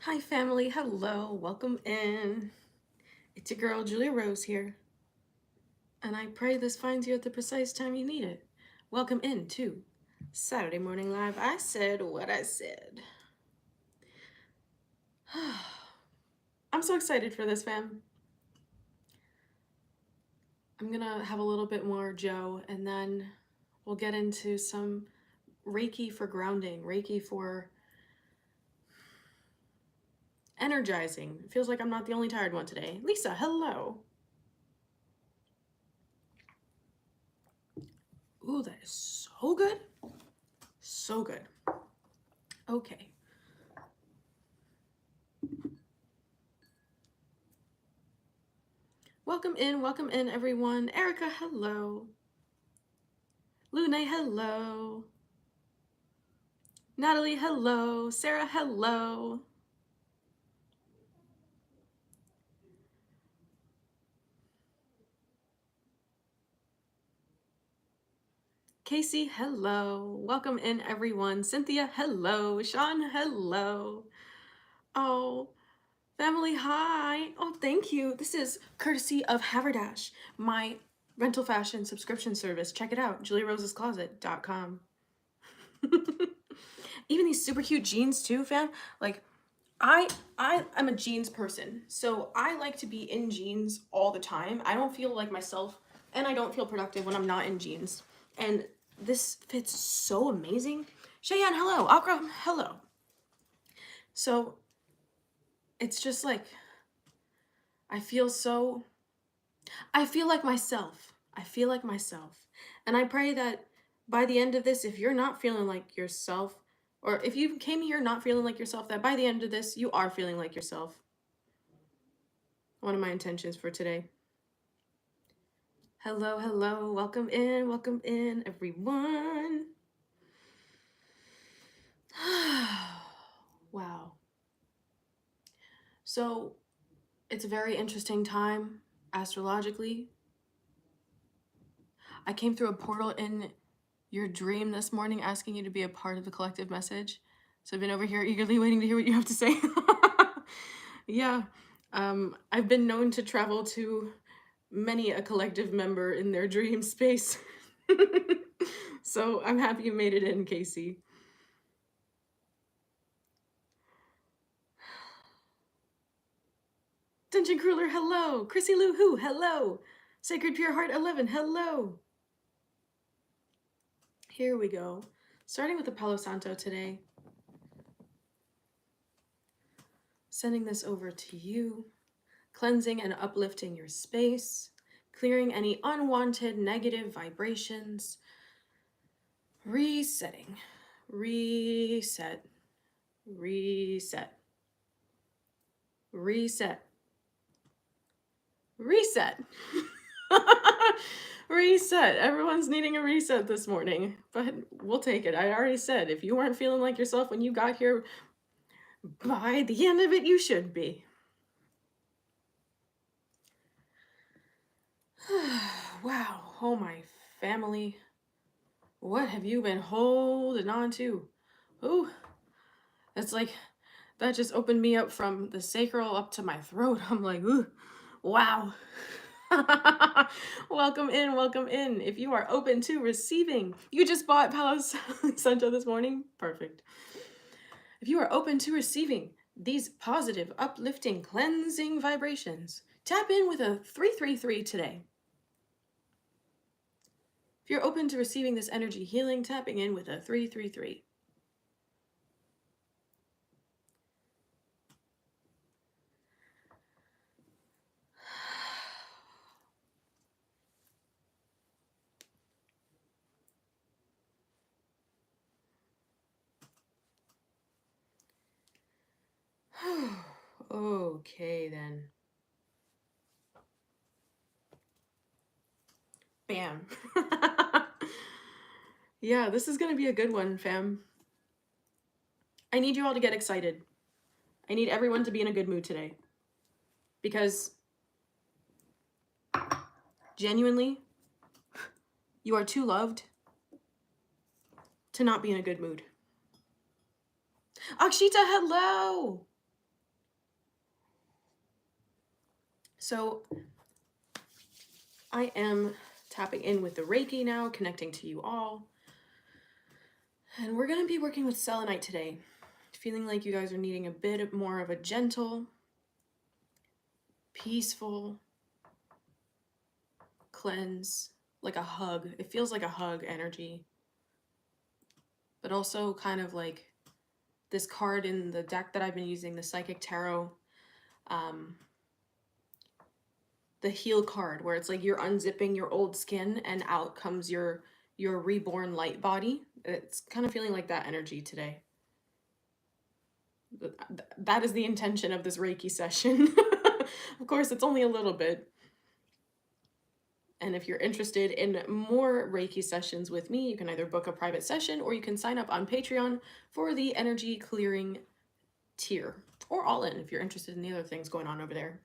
Hi family, hello, welcome in. It's your girl Julia Rose here, and I pray this finds you at the precise time you need it. Welcome in to Saturday Morning Live. I said what I said. I'm so excited for this, fam. I'm gonna have a little bit more Joe, and then we'll get into some Reiki for grounding, Reiki for energizing. It feels like I'm not the only tired one today. Lisa, hello. Ooh, that is so good. So good. Okay. Welcome in everyone. Erica, hello. Lune, hello. Natalie, hello. Sarah, hello. Casey, hello. Welcome in everyone. Cynthia, hello. Sean, hello. Oh, family, hi. Oh, thank you. This is courtesy of Haverdash, my rental fashion subscription service. Check it out, juliarosescloset.com. Even these super cute jeans too, fam. Like, I'm a jeans person, so I like to be in jeans all the time. I don't feel like myself, and I don't feel productive when I'm not in jeans. And this fits so amazing. Cheyenne, hello. Akram, hello. So it's just like I feel like myself. I feel like myself. And I pray that by the end of this, if you're not feeling like yourself, or if you came here not feeling like yourself, that by the end of this, you are feeling like yourself. One of my intentions for today. Hello, hello. Welcome in, everyone. Wow. So, it's a very interesting time astrologically. I came through a portal in your dream this morning asking you to be a part of the collective message. So I've been over here eagerly waiting to hear what you have to say. Yeah. I've been known to travel to many a collective member in their dream space. So I'm happy you made it in, Casey. Dungeon Crueler, hello. Chrissy Lou Who, hello. Sacred Pure Heart 11, hello. Here we go. Starting with the Palo Santo today. Sending this over to you. Cleansing and uplifting your space. Clearing any unwanted negative vibrations. Resetting. Reset. Reset. Reset. Reset. Reset. Everyone's needing a reset this morning, but we'll take it. I already said, if you weren't feeling like yourself when you got here, by the end of it, you should be. Wow. Oh, my family. What have you been holding on to? Ooh. It's like, that just opened me up from the sacral up to my throat. I'm like, ooh, wow. Welcome in. If you are open to receiving, you just bought Palo Santo this morning. Perfect. If you are open to receiving these positive, uplifting, cleansing vibrations, tap in with a 333 today. If you're open to receiving this energy healing, tapping in with a 333. Okay, then. Bam. Yeah, this is going to be a good one, fam. I need you all to get excited. I need everyone to be in a good mood today. Because genuinely, you are too loved to not be in a good mood. Akshita, hello! So I am tapping in with the Reiki now, connecting to you all. And we're going to be working with selenite today. Feeling like you guys are needing a bit more of a gentle, peaceful cleanse, like a hug. It feels like a hug energy. But also kind of like this card in the deck that I've been using, the Psychic Tarot, the heal card, where it's like you're unzipping your old skin and out comes your reborn light body. It's kind of feeling like that energy today. That is the intention of this Reiki session. Of course, it's only a little bit. And if you're interested in more Reiki sessions with me, you can either book a private session or you can sign up on Patreon for the energy clearing tier, or all in if you're interested in the other things going on over there.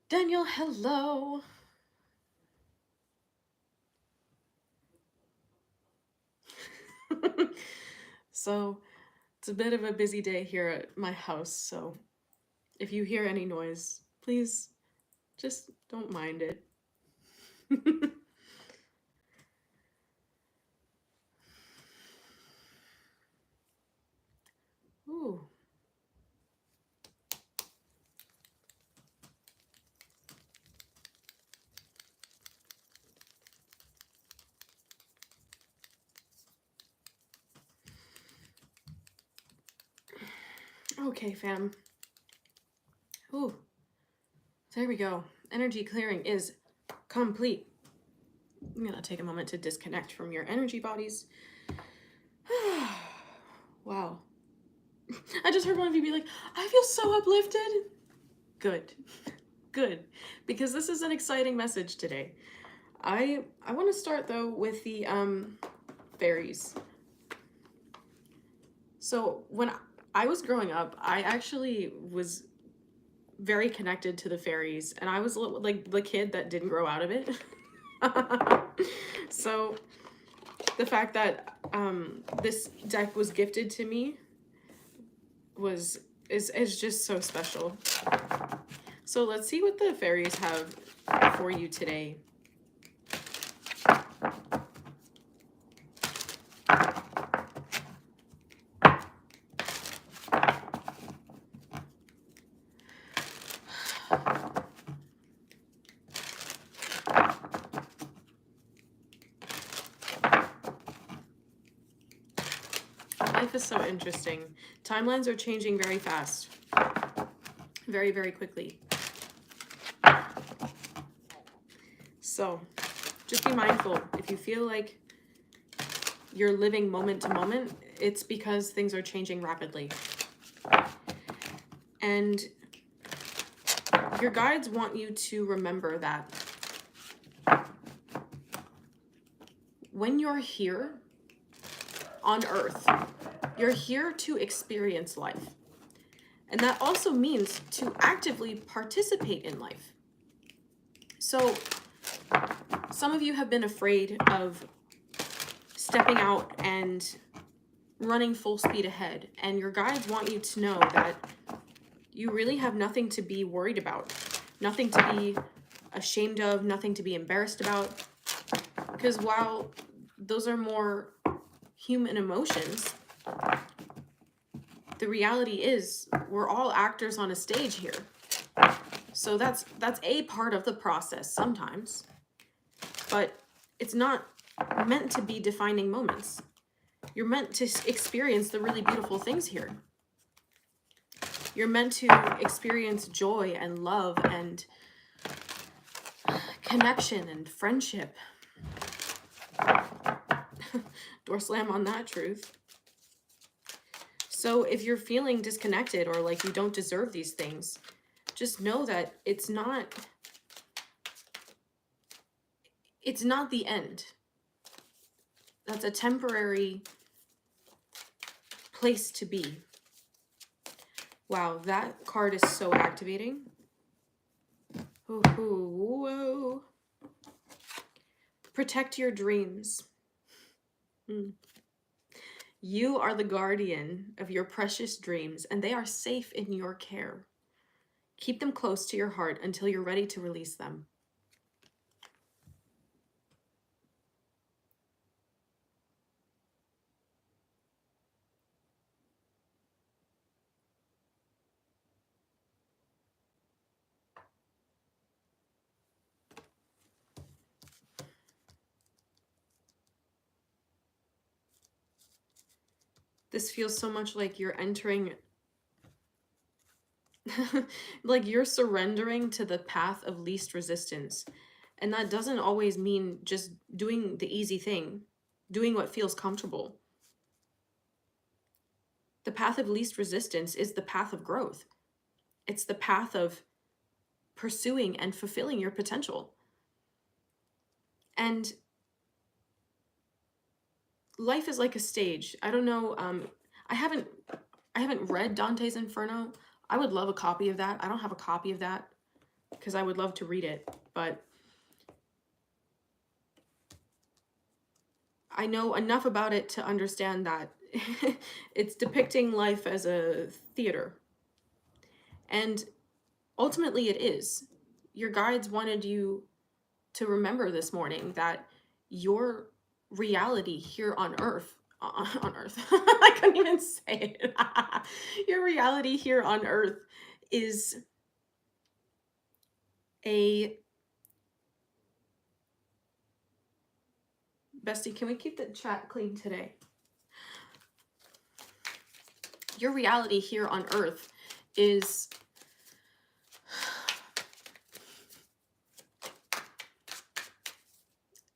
Daniel, hello. So it's a bit of a busy day here at my house, so if you hear any noise, please just don't mind it. Ooh. Okay, fam. Ooh. There we go. Energy clearing is complete. I'm gonna take a moment to disconnect from your energy bodies. Wow. I just heard one of you be like, I feel so uplifted. Good. Good. Because this is an exciting message today. I want to start though with the fairies. So when I was growing up, I actually was very connected to the fairies, and I was like the kid that didn't grow out of it. So the fact that this deck was gifted to me is just so special. So let's see what the fairies have for you today. Life is so interesting. Timelines are changing very fast. Very, very quickly. So just be mindful. If you feel like you're living moment to moment, it's because things are changing rapidly. And your guides want you to remember that when you're here on Earth, you're here to experience life. And that also means to actively participate in life. So some of you have been afraid of stepping out and running full speed ahead. And your guides want you to know that you really have nothing to be worried about, nothing to be ashamed of, nothing to be embarrassed about. Because while those are more human emotions, the reality is we're all actors on a stage here. So that's a part of the process sometimes, but it's not meant to be defining moments. You're meant to experience the really beautiful things here. You're meant to experience joy and love and connection and friendship. Door slam on that truth. So if you're feeling disconnected or like you don't deserve these things, just know that it's not the end. That's a temporary place to be. Wow, that card is so activating. Ooh, whoa. Protect your dreams. You are the guardian of your precious dreams, and they are safe in your care. Keep them close to your heart until you're ready to release them. This feels so much like you're entering, like you're surrendering to the path of least resistance. And that doesn't always mean just doing the easy thing, doing what feels comfortable. The path of least resistance is the path of growth. It's the path of pursuing and fulfilling your potential. And life is like a stage. I don't know. I haven't read Dante's Inferno. I would love a copy of that. I don't have a copy of that because I would love to read it, but I know enough about it to understand that it's depicting life as a theater. And ultimately it is. Your guides wanted you to remember this morning that your reality here on earth, I couldn't even say it. Your reality here on earth is a... Bestie, can we keep the chat clean today? Your reality here on earth is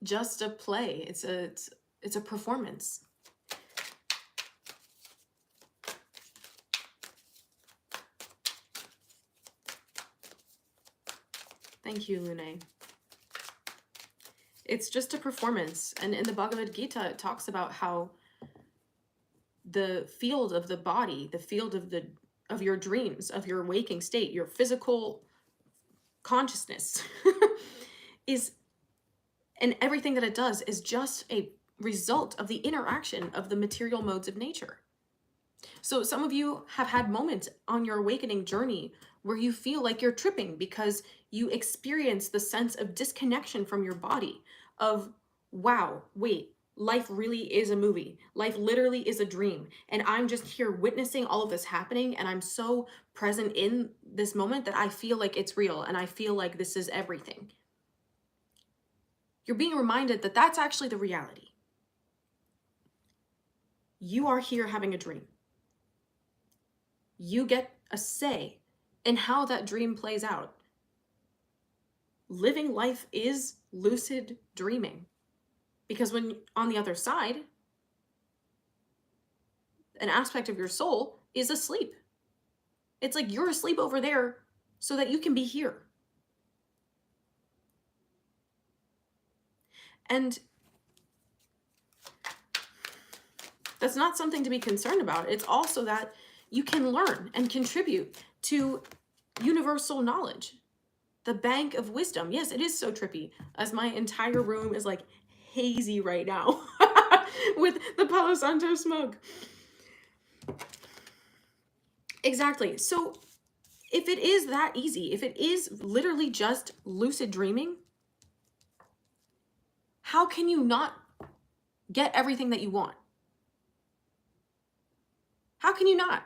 just a play. It's a performance. Thank you, Lune. It's just a performance. And in the Bhagavad Gita, it talks about how the field of the body, the field of your dreams, of your waking state, your physical consciousness is, and everything that it does is just a result of the interaction of the material modes of nature. So some of you have had moments on your awakening journey where you feel like you're tripping because you experience the sense of disconnection from your body, of, wow, wait, life really is a movie. Life literally is a dream. And I'm just here witnessing all of this happening. And I'm so present in this moment that I feel like it's real. And I feel like this is everything. You're being reminded that that's actually the reality. You are here having a dream. You get a say in how that dream plays out. Living life is lucid dreaming. Because when on the other side, an aspect of your soul is asleep. It's like you're asleep over there so that you can be here. And that's not something to be concerned about. It's also that you can learn and contribute to universal knowledge, the bank of wisdom. Yes, it is so trippy, as my entire room is like hazy right now with the Palo Santo smoke. Exactly. So if it is that easy, if it is literally just lucid dreaming, how can you not get everything that you want? How can you not?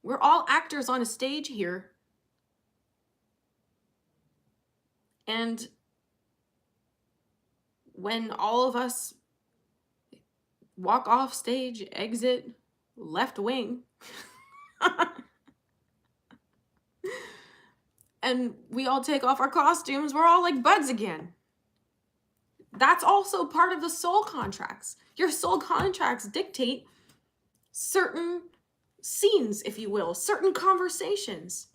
We're all actors on a stage here. And when all of us walk off stage, exit left wing, and we all take off our costumes, we're all like buds again. That's also part of the soul contracts. Your soul contracts dictate certain scenes, if you will, certain conversations,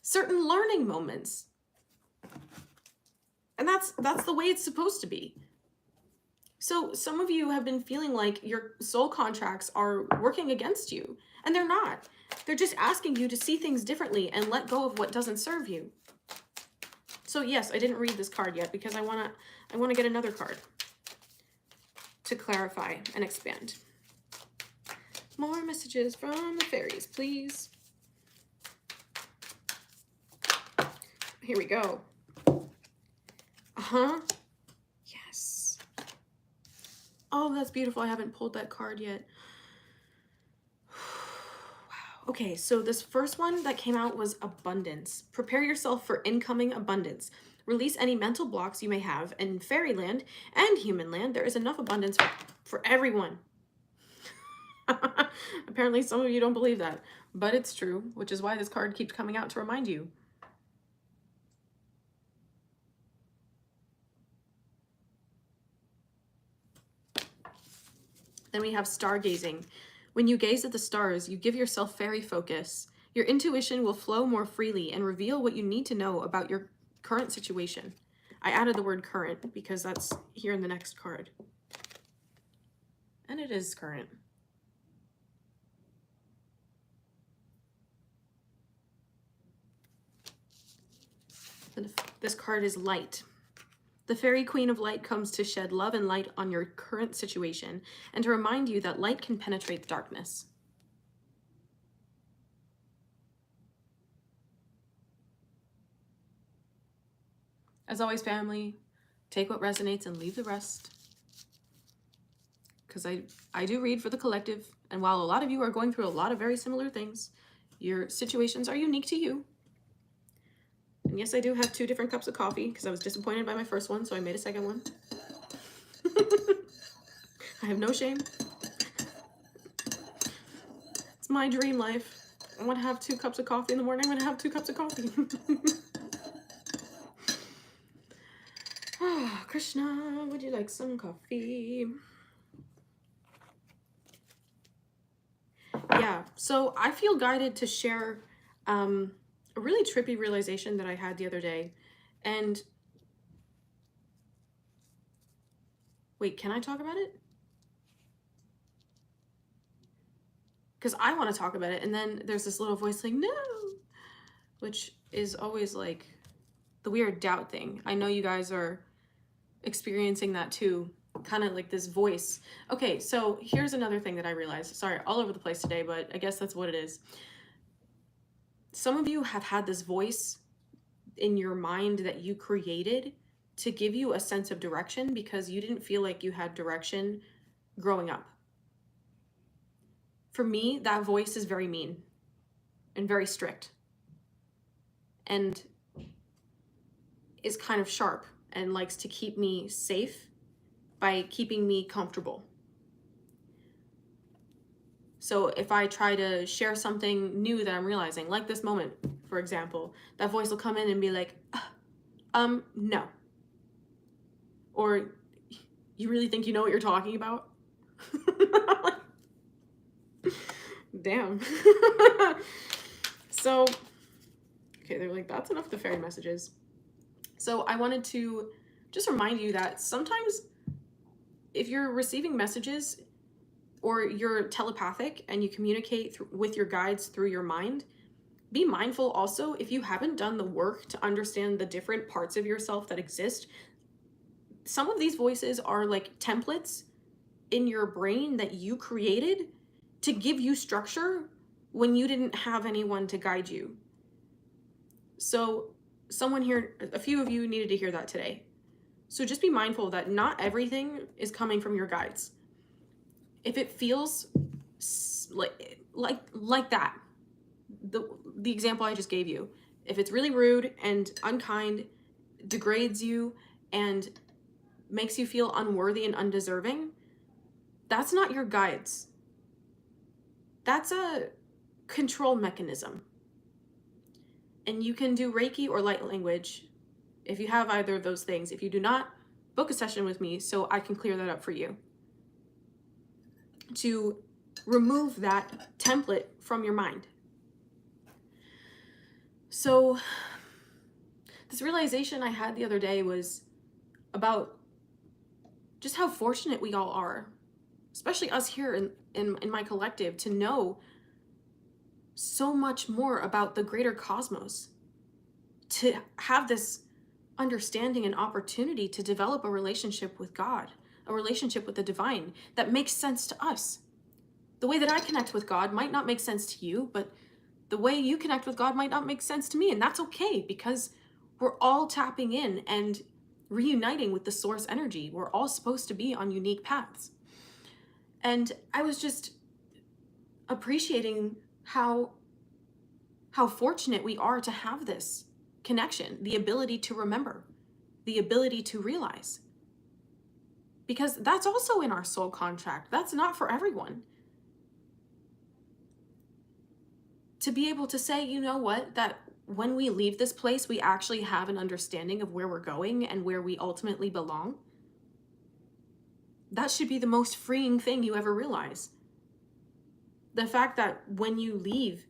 certain learning moments. And that's the way it's supposed to be. So some of you have been feeling like your soul contracts are working against you, and they're not. They're just asking you to see things differently and let go of what doesn't serve you. So yes, I didn't read this card yet because I want to get another card to clarify and expand. More messages from the fairies, please. Here we go. Yes. Oh, that's beautiful. I haven't pulled that card yet. Wow. Okay, so this first one that came out was abundance. Prepare yourself for incoming abundance. Release any mental blocks you may have. In fairyland and human land, there is enough abundance for everyone. Apparently some of you don't believe that, but it's true, which is why this card keeps coming out to remind you. Then we have stargazing. When you gaze at the stars, you give yourself fairy focus. Your intuition will flow more freely and reveal what you need to know about your current situation. I added the word current because that's here in the next card. And it is current. This card is light. The fairy queen of light comes to shed love and light on your current situation and to remind you that light can penetrate darkness. As always, family, take what resonates and leave the rest. Because I do read for the collective, and while a lot of you are going through a lot of very similar things, your situations are unique to you. And yes, I do have 2 different cups of coffee because I was disappointed by my first one, so I made a second one. I have no shame. It's my dream life. I want to have 2 cups of coffee in the morning. I'm going to have 2 cups of coffee. Ah, Krishna, would you like some coffee? Yeah, so I feel guided to share a really trippy realization that I had the other day. And wait, can I talk about it? Because I want to talk about it, and then there's this little voice like, no, which is always like the weird doubt thing. I know you guys are experiencing that too, kind of like this voice. Okay, so here's another thing that I realized. Sorry, all over the place today, but I guess that's what it is. Some of you have had this voice in your mind that you created to give you a sense of direction because you didn't feel like you had direction growing up. For me, that voice is very mean and very strict and is kind of sharp and likes to keep me safe by keeping me comfortable. So if I try to share something new that I'm realizing, like this moment, for example, that voice will come in and be like, no. Or, you really think you know what you're talking about? Damn. So, okay, they're like, that's enough of the fairy messages. So I wanted to just remind you that sometimes if you're receiving messages or you're telepathic and you communicate with your guides through your mind, be mindful also if you haven't done the work to understand the different parts of yourself that exist. Some of these voices are like templates in your brain that you created to give you structure when you didn't have anyone to guide you. So someone here, a few of you needed to hear that today. So just be mindful that not everything is coming from your guides. If it feels like that, the example I just gave you, if it's really rude and unkind, degrades you and makes you feel unworthy and undeserving, that's not your guides. That's a control mechanism. And you can do Reiki or light language if you have either of those things. If you do not, book a session with me so I can clear that up for you. To remove that template from your mind. So this realization I had the other day was about just how fortunate we all are, especially us here in my collective, to know so much more about the greater cosmos, to have this understanding and opportunity to develop a relationship with God, a relationship with the divine that makes sense to us. The way that I connect with God might not make sense to you, but the way you connect with God might not make sense to me. And that's okay, because we're all tapping in and reuniting with the source energy. We're all supposed to be on unique paths. And I was just appreciating how fortunate we are to have this connection, the ability to remember, the ability to realize. Because that's also in our soul contract. That's not for everyone. To be able to say, you know what, that when we leave this place, we actually have an understanding of where we're going and where we ultimately belong. That should be the most freeing thing you ever realize. The fact that when you leave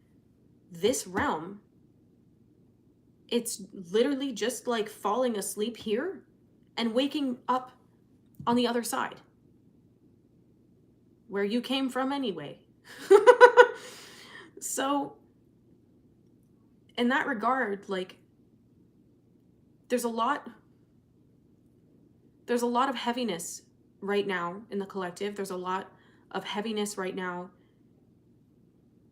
this realm, it's literally just like falling asleep here and waking up on the other side, where you came from anyway. So in that regard, like, there's a lot of heaviness right now in the collective. There's a lot of heaviness right now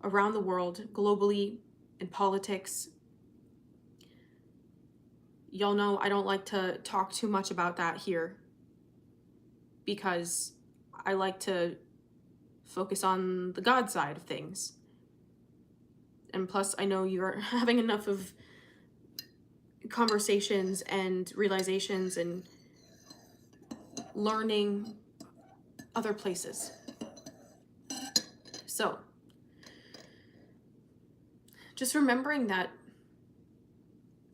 around the world, globally, in politics. Y'all know I don't like to talk too much about that here, because I like to focus on the God side of things. And plus, I know you're having enough of conversations and realizations and learning other places. So, just remembering that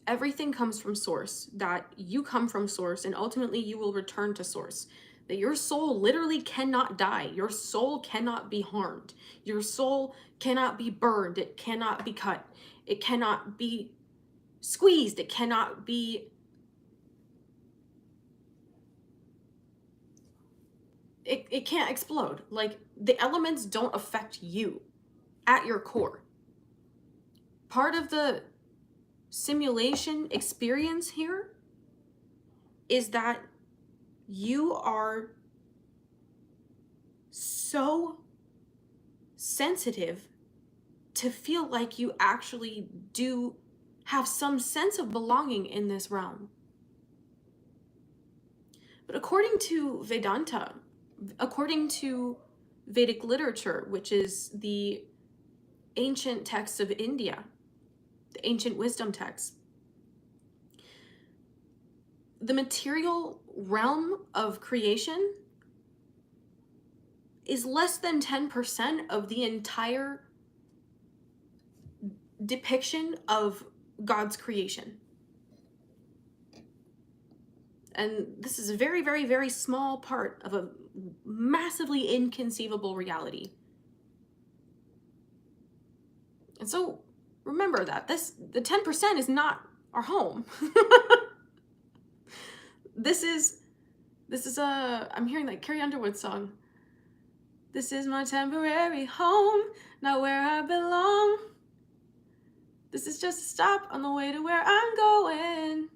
everything comes from source, that you come from source, and ultimately you will return to source. That your soul literally cannot die. Your soul cannot be harmed. Your soul cannot be burned. It cannot be cut. It cannot be squeezed. It cannot be... It can't explode. Like, the elements don't affect you at your core. Part of the simulation experience here is that you are so sensitive to feel like you actually do have some sense of belonging in this realm. But according to Vedanta, according to Vedic literature, which is the ancient texts of India, the ancient wisdom texts, the material realm of creation is less than 10% of the entire depiction of God's creation. And this is a very, very, very small part of a massively inconceivable reality. And so remember that the 10% is not our home. This is I'm hearing that Carrie Underwood song. This is my temporary home, not where I belong. This is just a stop on the way to where I'm going.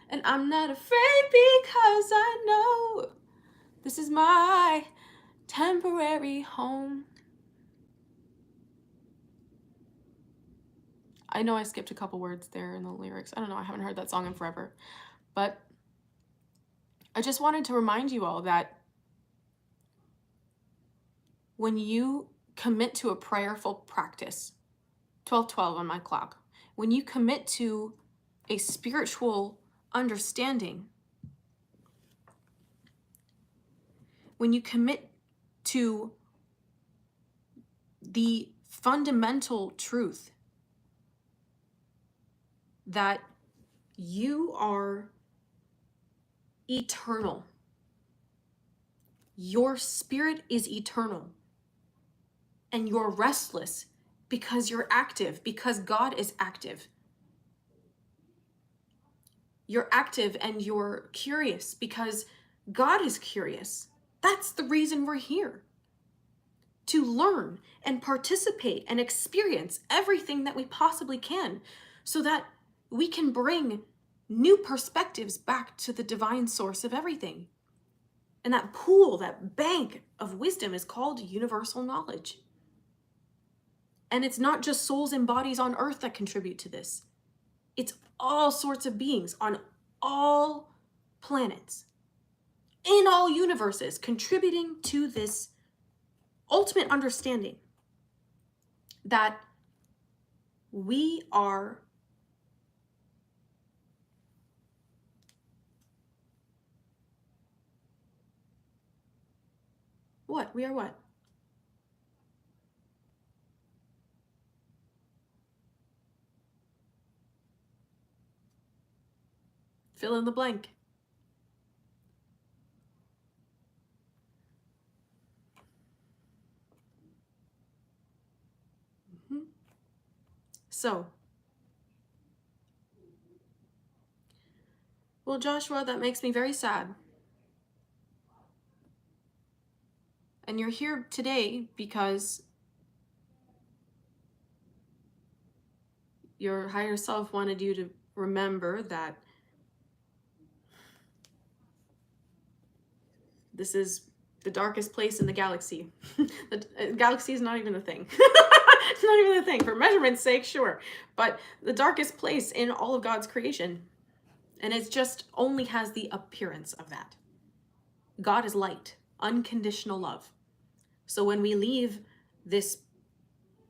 And I'm not afraid because I know this is my temporary home. I know I skipped a couple words there in the lyrics. I don't know, I haven't heard that song in forever. But I just wanted to remind you all that when you commit to a prayerful practice, 12:12 on my clock, when you commit to a spiritual understanding, when you commit to the fundamental truth that you are eternal, your spirit is eternal, and you're restless because you're active, because God is active. You're active and you're curious because God is curious. That's the reason we're here. To learn and participate and experience everything that we possibly can, so that we can bring new perspectives back to the divine source of everything. And that pool, that bank of wisdom is called universal knowledge. And it's not just souls and bodies on earth that contribute to this. It's all sorts of beings on all planets, in all universes, contributing to this ultimate understanding that we are what? We are what? Fill in the blank. So, well, Joshua, that makes me very sad. And you're here today because your higher self wanted you to remember that this is the darkest place in the galaxy. The galaxy is not even a thing. It's not even a thing. For measurement's sake, sure. But the darkest place in all of God's creation. And it just only has the appearance of that. God is light, unconditional love. So when we leave this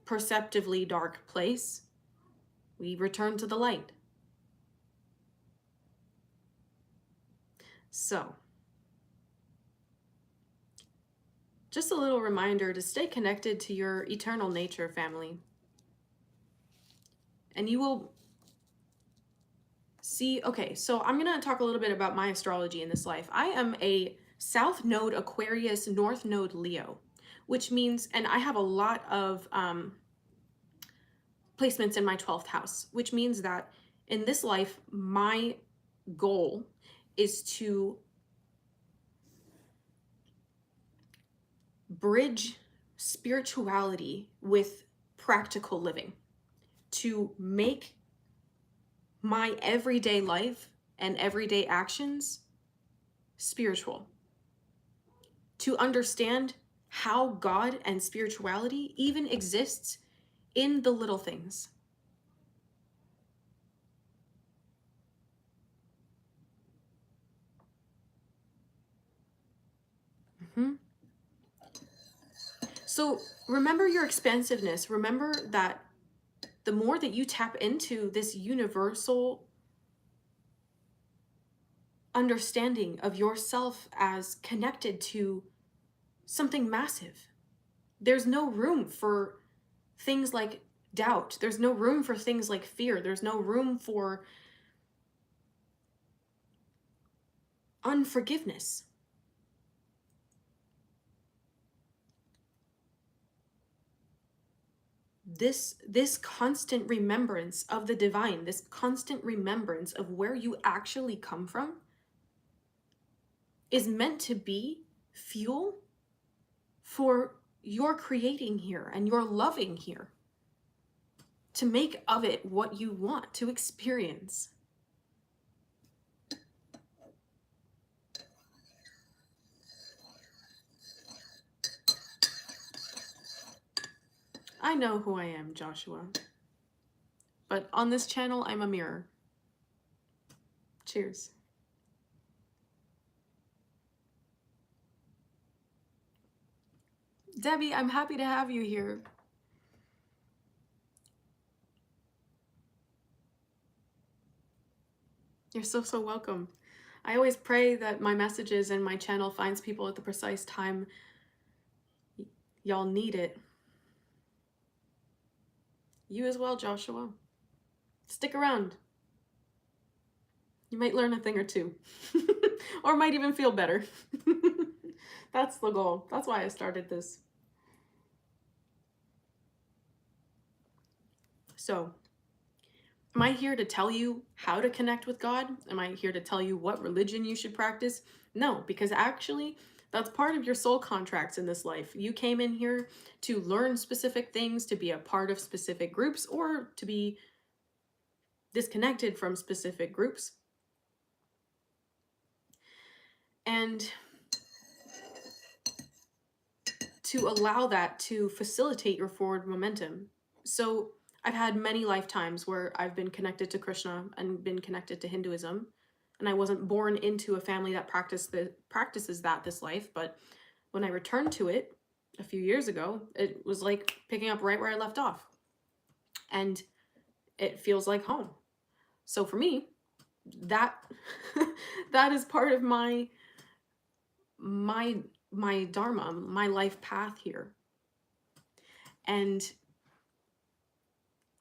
perceptively dark place, we return to the light. So, just a little reminder to stay connected to your eternal nature, family. And you will see, okay, so I'm going to talk a little bit about my astrology in this life. I am a South Node Aquarius, North Node Leo, which means, and I have a lot of placements in my 12th house, which means that in this life, my goal is to bridge spirituality with practical living, to make my everyday life and everyday actions spiritual, to understand how God and spirituality even exists in the little things. So remember your expansiveness. Remember that the more that you tap into this universal understanding of yourself as connected to something massive, there's no room for things like doubt. There's no room for things like fear. There's no room for unforgiveness. This constant remembrance of the divine, this constant remembrance of where you actually come from, is meant to be fuel for your creating here and your loving here, to make of it what you want to experience. I know who I am, Joshua. But on this channel, I'm a mirror. Cheers. Debbie, I'm happy to have you here. You're so welcome. I always pray that my messages and my channel finds people at the precise time y'all need it. You as well, Joshua. Stick around. You might learn a thing or two. Or might even feel better. That's the goal. That's why I started this. So, am I here to tell you how to connect with God? Am I here to tell you what religion you should practice? No, because actually, that's part of your soul contracts in this life. You came in here to learn specific things, to be a part of specific groups, or to be disconnected from specific groups. And to allow that to facilitate your forward momentum. So I've had many lifetimes where I've been connected to Krishna and been connected to Hinduism. And I wasn't born into a family that practices that this life. But when I returned to it a few years ago, it was like picking up right where I left off. And it feels like home. So for me, that that is part of my dharma, my life path here. And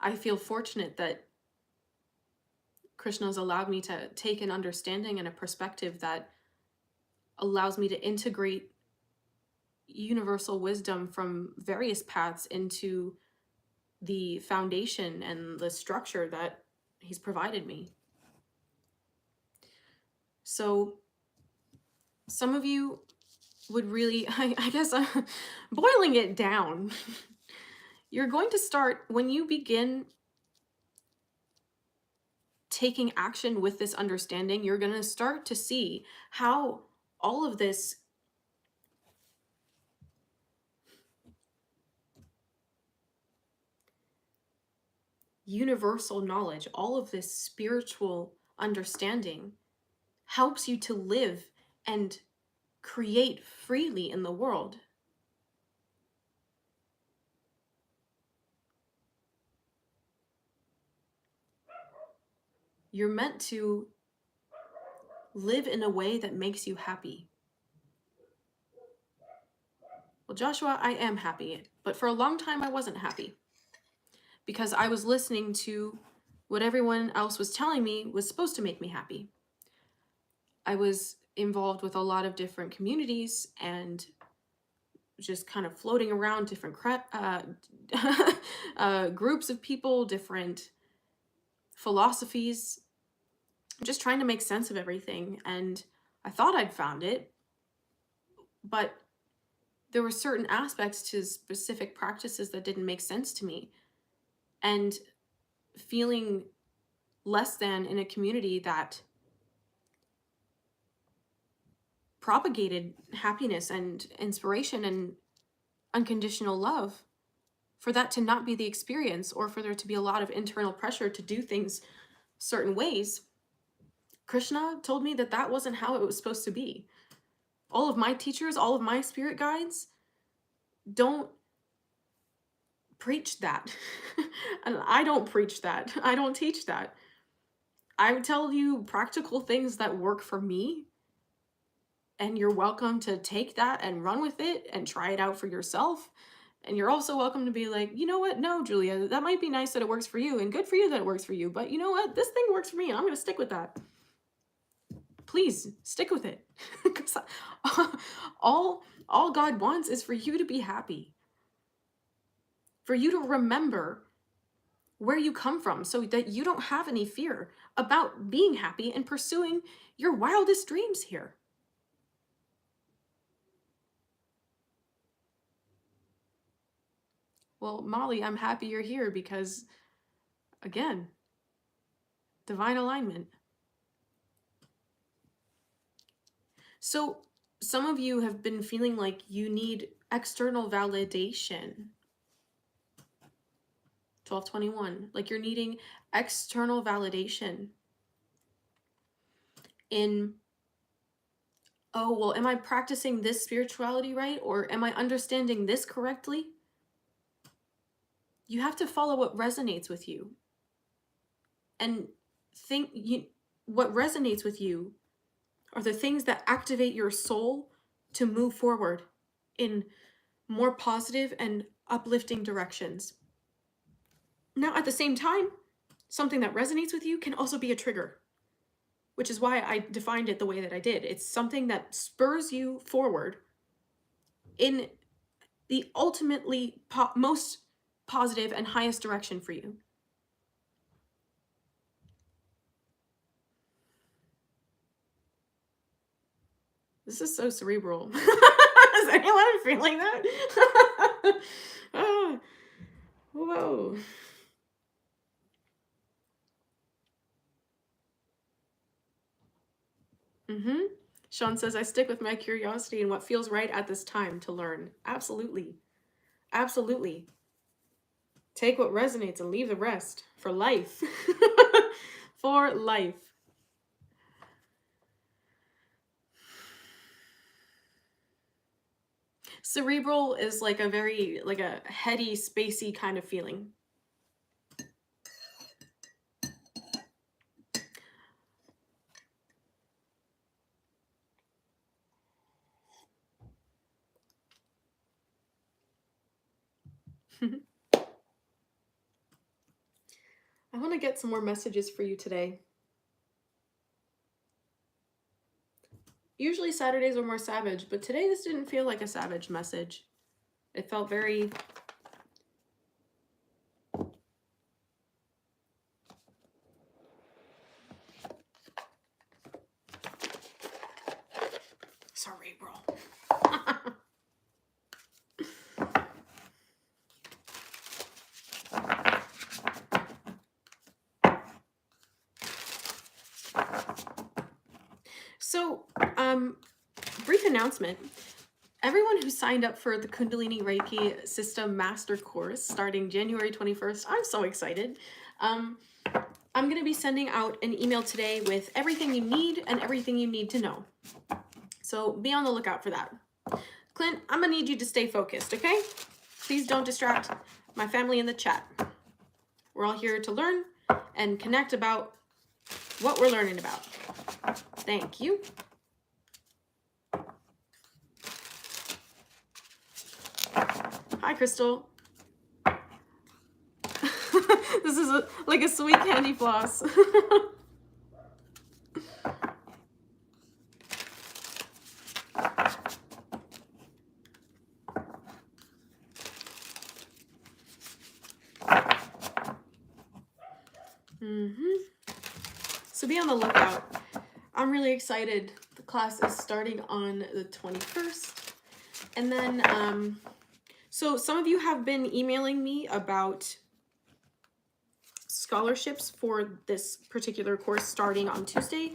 I feel fortunate that Krishna's allowed me to take an understanding and a perspective that allows me to integrate universal wisdom from various paths into the foundation and the structure that he's provided me. So some of you would really, I guess, boiling it down, you're going to start, when you begin taking action with this understanding, you're going to start to see how all of this universal knowledge, all of this spiritual understanding helps you to live and create freely in the world. You're meant to live in a way that makes you happy. Well, Joshua, I am happy, but for a long time I wasn't happy because I was listening to what everyone else was telling me was supposed to make me happy. I was involved with a lot of different communities and just kind of floating around different groups of people, different philosophies, just trying to make sense of everything. And I thought I'd found it, but there were certain aspects to specific practices that didn't make sense to me. And feeling less than in a community that propagated happiness and inspiration and unconditional love, for that to not be the experience, or for there to be a lot of internal pressure to do things certain ways, Krishna told me that that wasn't how it was supposed to be. All of my teachers, all of my spirit guides don't preach that. And I don't preach that. I don't teach that. I would tell you practical things that work for me, and you're welcome to take that and run with it and try it out for yourself. And you're also welcome to be like, you know what? No, Julia, that might be nice that it works for you and good for you that it works for you. But you know what? This thing works for me and I'm going to stick with that. Please stick with it. Because all God wants is for you to be happy. For you to remember where you come from so that you don't have any fear about being happy and pursuing your wildest dreams here. Well, Molly, I'm happy you're here because, again, divine alignment. So some of you have been feeling like you need external validation. 1221, like you're needing external validation in, oh, well, am I practicing this spirituality right? Or am I understanding this correctly? You have to follow what resonates with you. And what resonates with you are the things that activate your soul to move forward in more positive and uplifting directions. Now, at the same time, something that resonates with you can also be a trigger, which is why I defined it the way that I did. It's something that spurs you forward in the ultimately most positive and highest direction for you. This is so cerebral. Is anyone feeling that? Oh, whoa. Sean says, I stick with my curiosity and what feels right at this time to learn. Absolutely. Absolutely. Take what resonates and leave the rest for life. For life. Cerebral is like a very, like a heady, spacey kind of feeling. I want to get some more messages for you today. Usually Saturdays are more savage, but today this didn't feel like a savage message. It felt very... cerebral. So, brief announcement. Everyone who signed up for the Kundalini Reiki System Master Course starting January 21st, I'm so excited. I'm going to be sending out an email today with everything you need and everything you need to know. So be on the lookout for that. Clint, I'm going to need you to stay focused, okay? Please don't distract my family in the chat. We're all here to learn and connect about what we're learning about. Thank you. Hi, Crystal. This is like a sweet candy floss. So be on the lookout. I'm really excited. The class is starting on the 21st. And then, so some of you have been emailing me about scholarships for this particular course starting on Tuesday.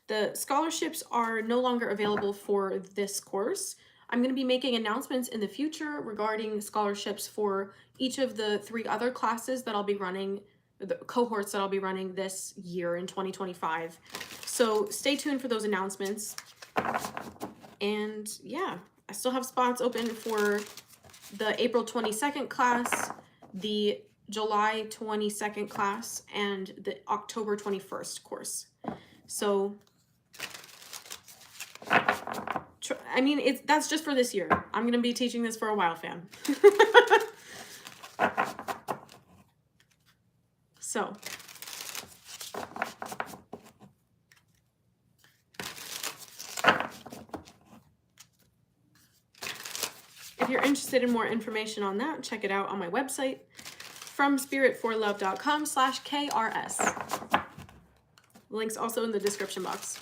The scholarships are no longer available for this course. I'm going to be making announcements in the future regarding scholarships for each of the 3 other classes that I'll be running, the cohorts that I'll be running this year in 2025. So stay tuned for those announcements. And yeah, I still have spots open for the April 22nd class, the July 22nd class, and the October 21st course. So, I mean, that's just for this year. I'm going to be teaching this for a while, fam. So, if you're interested in more information on that, check it out on my website, fromspiritforlove.com/KRS. Link's also in the description box.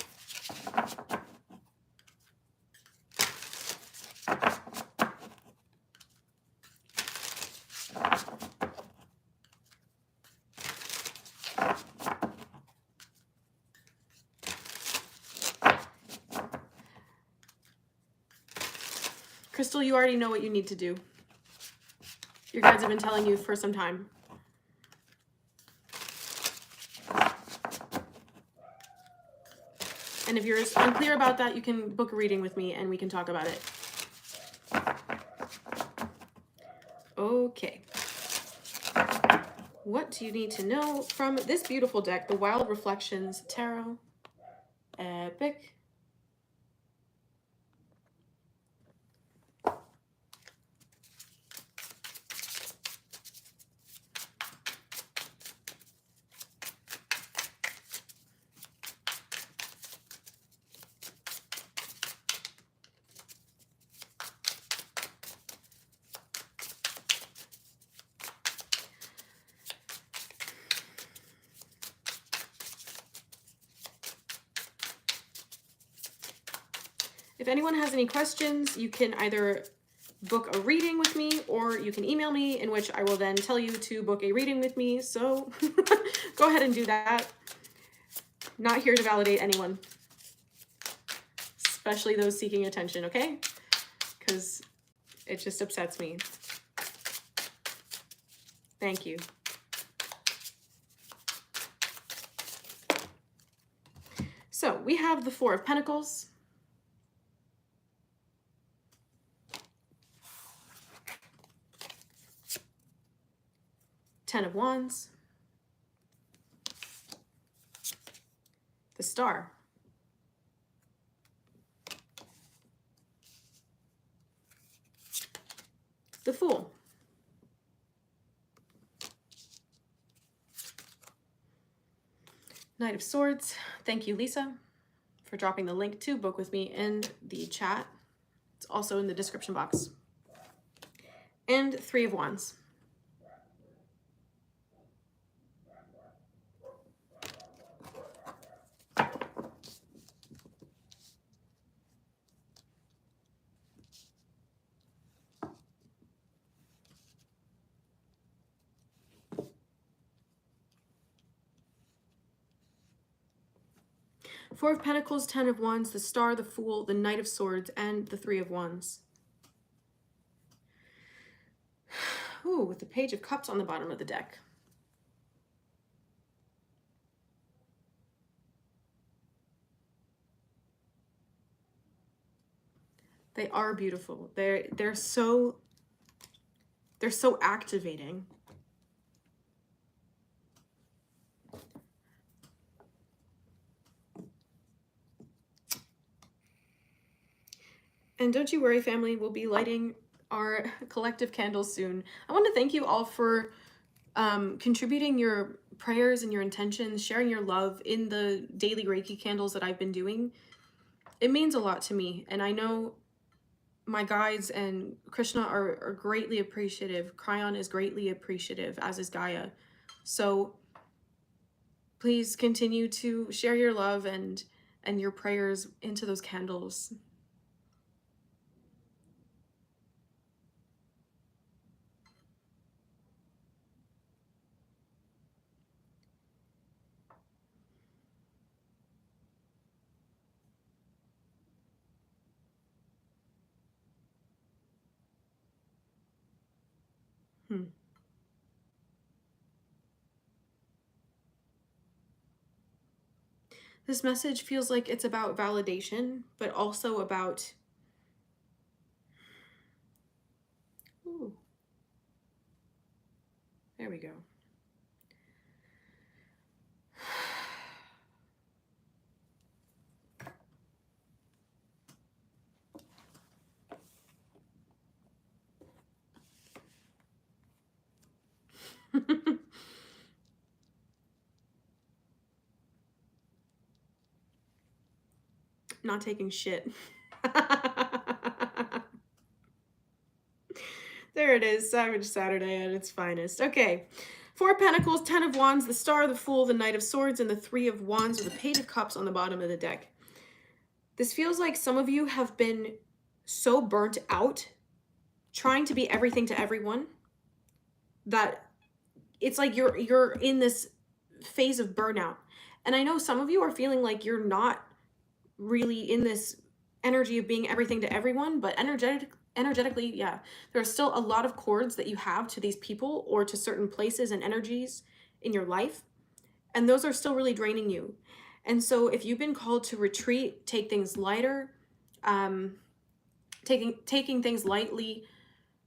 Crystal, you already know what you need to do. Your guides have been telling you for some time. And if you're unclear about that, you can book a reading with me and we can talk about it. Okay. What do you need to know from this beautiful deck, the Wild Reflections Tarot? Epic. If anyone has any questions, you can either book a reading with me or you can email me, in which I will then tell you to book a reading with me. So go ahead and do that. Not here to validate anyone, especially those seeking attention, okay? Because it just upsets me Thank you. So we have the Four of Pentacles. Ten of Wands. The Star. The Fool. Knight of Swords. Thank you, Lisa, for dropping the link to book with me in the chat. It's also in the description box. And Three of Wands. Four of Pentacles, Ten of Wands, the Star, the Fool, the Knight of Swords, and the Three of Wands. Ooh, with the Page of Cups on the bottom of the deck. They are beautiful. They're so activating. And don't you worry, family, we'll be lighting our collective candles soon. I want to thank you all for contributing your prayers and your intentions, sharing your love in the daily Reiki candles that I've been doing. It means a lot to me, and I know my guides and Krishna are greatly appreciative. Kryon is greatly appreciative, as is Gaia. So please continue to share your love and your prayers into those candles. This message feels like it's about validation, but also about, ooh, there we go. Not taking shit. There it is, Savage Saturday at its finest. Okay, Four of Pentacles, Ten of Wands, the Star, the Fool, the Knight of Swords, and the Three of Wands with the Page of Cups on the bottom of the deck. This feels like some of you have been so burnt out trying to be everything to everyone that it's like you're in this phase of burnout. And I know some of you are feeling like you're not really in this energy of being everything to everyone, but energetically, yeah, there are still a lot of cords that you have to these people or to certain places and energies in your life, and those are still really draining you. And so if you've been called to retreat, take things lighter, taking things lightly,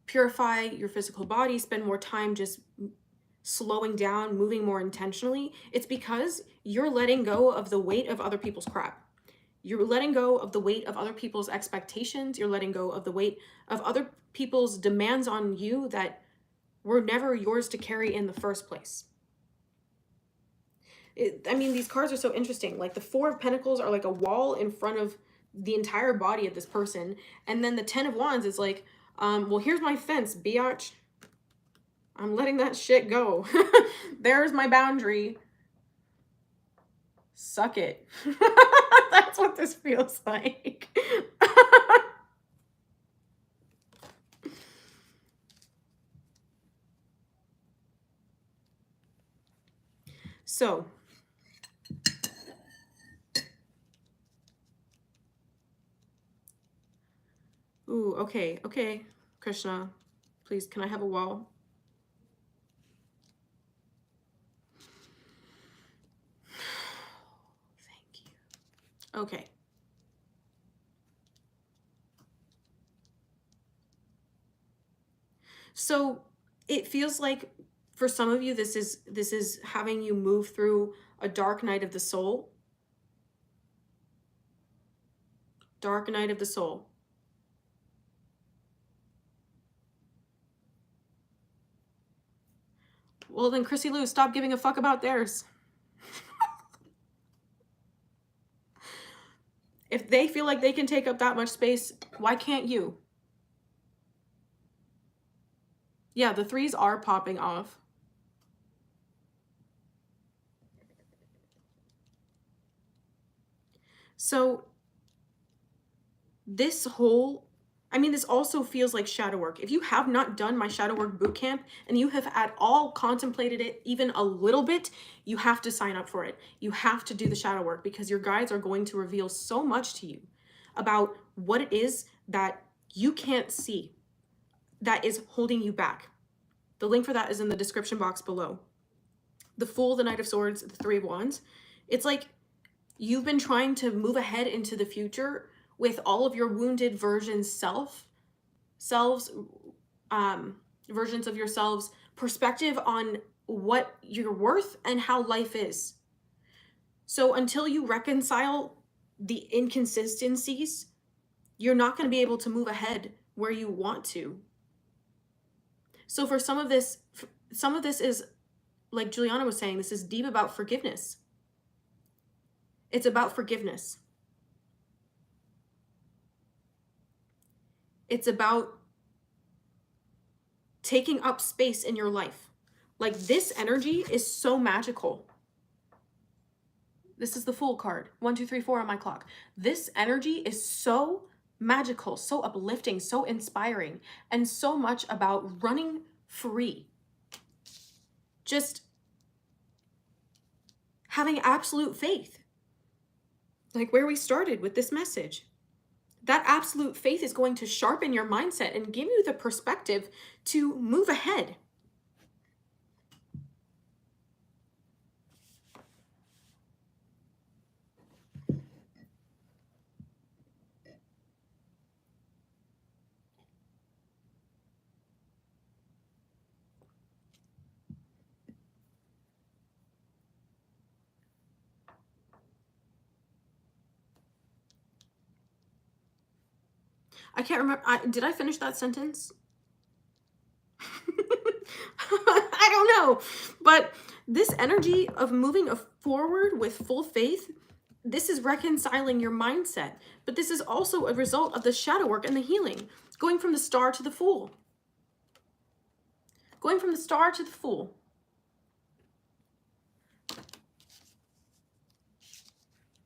purify your physical body, spend more time just slowing down, moving more intentionally, it's because you're letting go of the weight of other people's crap. You're letting go of the weight of other people's expectations. You're letting go of the weight of other people's demands on you that were never yours to carry in the first place. I mean, these cards are so interesting. Like the Four of Pentacles are like a wall in front of the entire body of this person. And then the Ten of Wands is like, well, here's my fence, biatch. I'm letting that shit go. There's my boundary. Suck it. That's what this feels like. So, ooh, okay, Krishna, please, can I have a wall? Okay. So it feels like for some of you, this is having you move through a dark night of the soul. Dark night of the soul. Well, then, Chrissy Lou, stop giving a fuck about theirs. If they feel like they can take up that much space, why can't you? Yeah, the 3s are popping off. So this whole, I mean, this also feels like shadow work. If you have not done my shadow work bootcamp and you have at all contemplated it even a little bit, you have to sign up for it. You have to do the shadow work because your guides are going to reveal so much to you about what it is that you can't see that is holding you back. The link for that is in the description box below. The Fool, the Knight of Swords, the 3 of Wands. It's like you've been trying to move ahead into the future with all of your wounded versions, versions of yourselves, perspective on what you're worth and how life is. So until you reconcile the inconsistencies, you're not going to be able to move ahead where you want to. So for some of this is, like Juliana was saying, this is deep about forgiveness. It's about forgiveness. It's about taking up space in your life. Like, this energy is so magical. This is the Fool card. 1, 2, 3, 4 on my clock. This energy is so magical, so uplifting, so inspiring, and so much about running free. Just having absolute faith. Like where we started with this message. That absolute faith is going to sharpen your mindset and give you the perspective to move ahead. I can't remember. Did I finish that sentence? I don't know. But this energy of moving forward with full faith, this is reconciling your mindset. But this is also a result of the shadow work and the healing. Going from the Star to the Fool. Going from the Star to the Fool.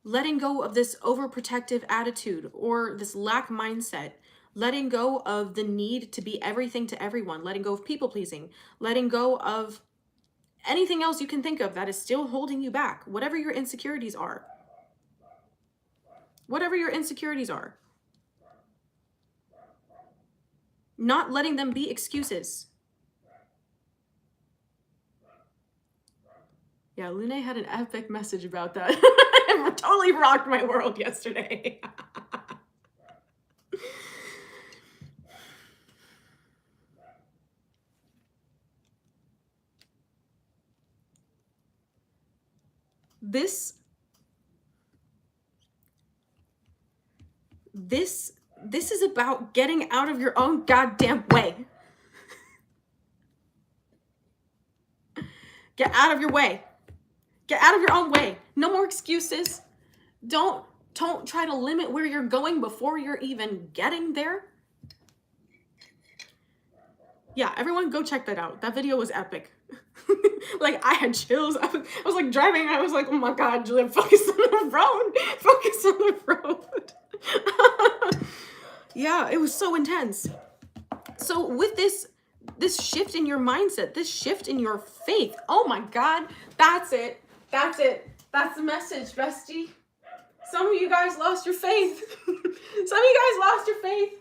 Letting go of this overprotective attitude or this lack mindset. Letting go of the need to be everything to everyone. Letting go of people pleasing. Letting go of anything else you can think of that is still holding you back. Whatever your insecurities are. Whatever your insecurities are. Not letting them be excuses. Yeah, Lune had an epic message about that. It totally rocked my world yesterday. This is about getting out of your own goddamn way. Get out of your way. Get out of your own way. No more excuses. Don't try to limit where you're going before you're even getting there. Yeah, everyone go check that out. That video was epic. Like, I had chills. I was like driving. I was like, oh my God, Julia, focus on the road. Focus on the road. Yeah, it was so intense. So with this shift in your mindset, this shift in your faith, oh my God, that's it. That's it. That's the message, bestie. Some of you guys lost your faith. Some of you guys lost your faith.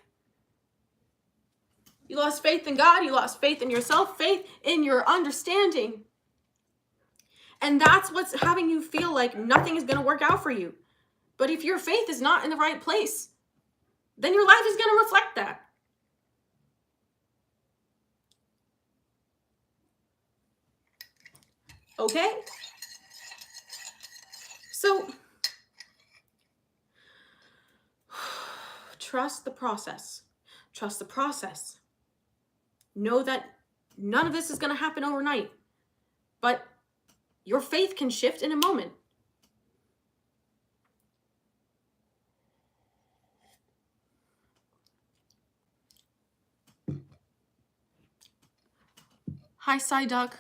You lost faith in God. You lost faith in yourself, faith in your understanding. And that's what's having you feel like nothing is going to work out for you. But if your faith is not in the right place, then your life is going to reflect that. Okay? So, trust the process. Trust the process. Know that none of this is going to happen overnight, but your faith can shift in a moment. Hi, Psyduck.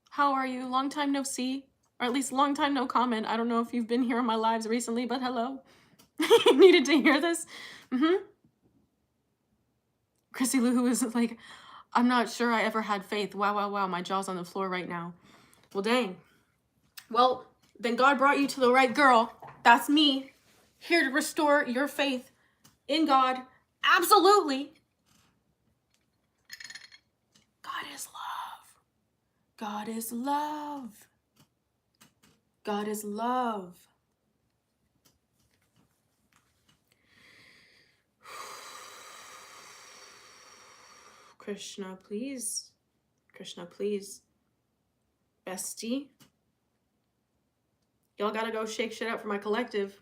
How are you? Long time no see, or at least long time no comment. I don't know if you've been here on my lives recently, but hello. Needed to hear this. Chrissy Lou is like, I'm not sure I ever had faith. Wow, wow, wow. My jaw's on the floor right now. Well, dang. Well, then God brought you to the right girl. That's me, here to restore your faith in God. Absolutely. God is love. God is love. God is love. Krishna, please. Krishna, please. Bestie. Y'all gotta go shake shit up for my collective.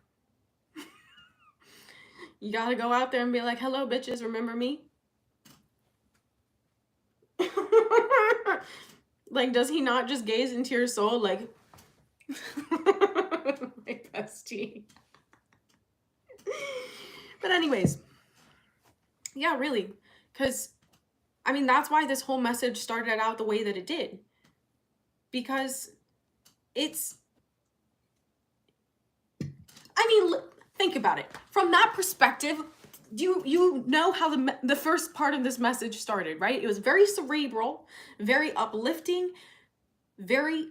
You gotta go out there and be like, hello, bitches, remember me? Like, does he not just gaze into your soul like, my bestie? But anyways, yeah, really, because, I mean, that's why this whole message started out the way that it did. Because it's, I mean, think about it. From that perspective, you know how the first part of this message started, right? It was very cerebral, very uplifting, very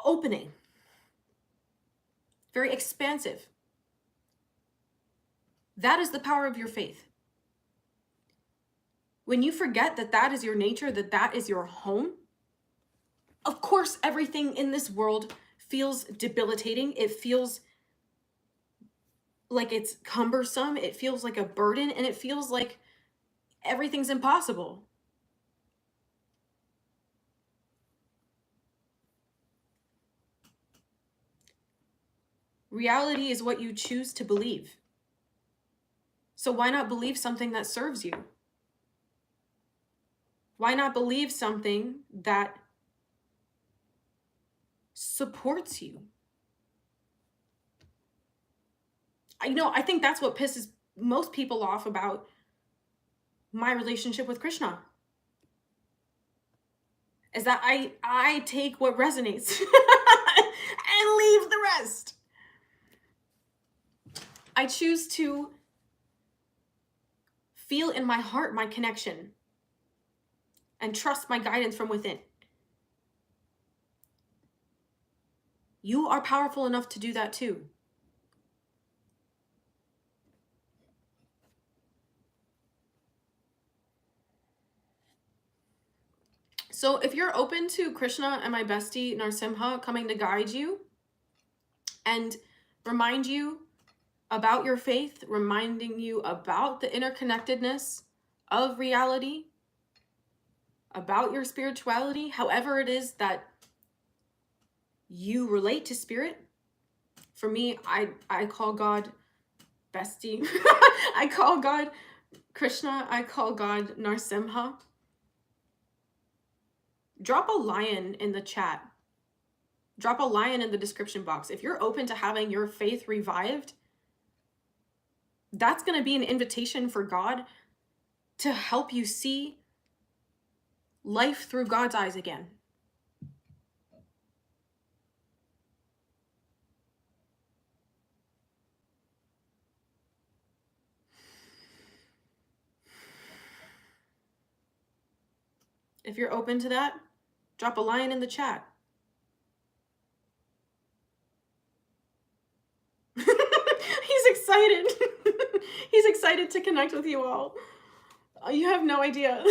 opening, very expansive. That is the power of your faith. When you forget that that is your nature, that that is your home, of course, everything in this world feels debilitating. It feels like it's cumbersome. It feels like a burden, and it feels like everything's impossible. Reality is what you choose to believe. So why not believe something that serves you? Why not believe something that supports you? I think that's what pisses most people off about my relationship with Krishna. Is that I take what resonates and leave the rest. I choose to feel in my heart my connection and trust my guidance from within. You are powerful enough to do that too. So if you're open to Krishna and my bestie Narsimha coming to guide you and remind you about your faith, reminding you about the interconnectedness of reality, about your spirituality, however it is that you relate to spirit. For me, I call God bestie. I call God Krishna. I call God Narsimha. Drop a lion in the chat. Drop a lion in the description box. If you're open to having your faith revived, that's going to be an invitation for God to help you see life through God's eyes again. If you're open to that, drop a lion in the chat. He's excited. He's excited to connect with you all. You have no idea.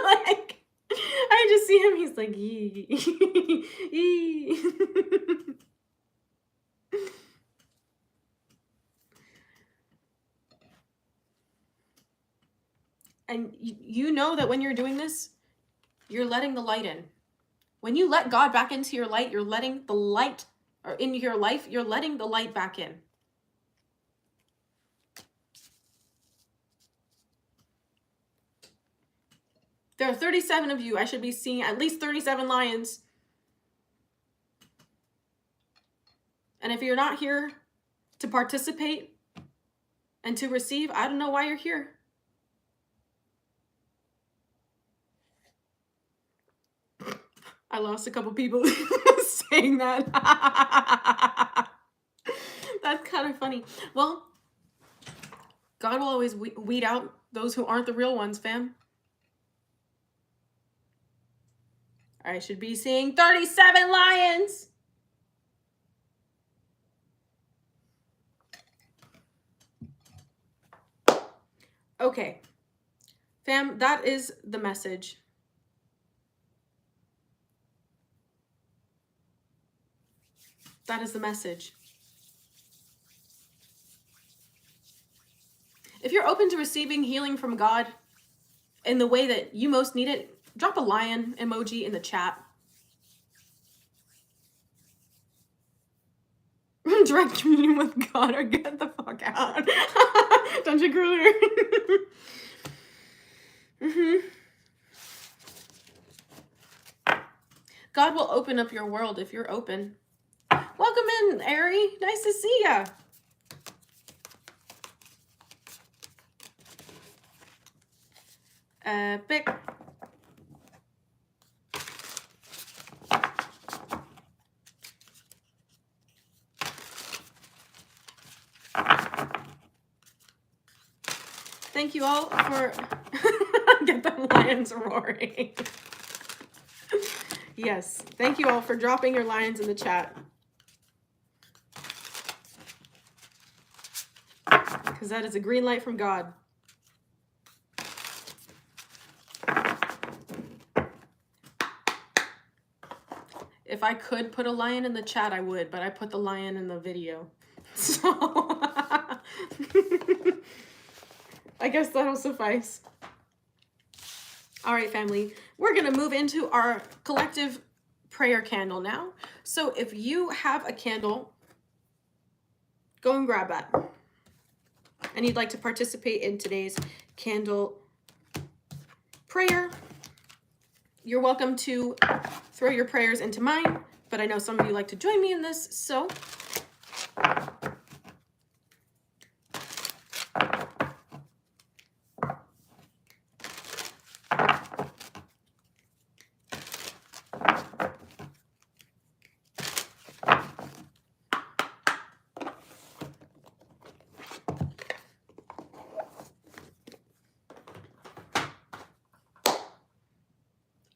Like, I just see him. He's like, yee. And you know that when you're doing this, you're letting the light in. When you let God back into your light, you're letting the light, or in your life, you're letting the light back in. There are 37 of you. I should be seeing at least 37 lions. And if you're not here to participate and to receive, I don't know why you're here. I lost a couple people saying that. That's kind of funny. Well, God will always weed out those who aren't the real ones, fam. I should be seeing 37 lions. Okay, fam, that is the message. That is the message. If you're open to receiving healing from God in the way that you most need it, drop a lion emoji in the chat. Direct communion with God or get the fuck out. Dungeon Cruiser. God will open up your world if you're open. Welcome in, Ari. Nice to see ya. Epic. Thank you all for get the lions roaring. Yes, thank you all for dropping your lions in the chat. Because that is a green light from God. If I could put a lion in the chat, I would, but I put the lion in the video. So I guess that'll suffice. All right, family, we're going to move into our collective prayer candle now. So if you have a candle, go and grab that. And you'd like to participate in today's candle prayer, you're welcome to throw your prayers into mine, but I know some of you like to join me in this, so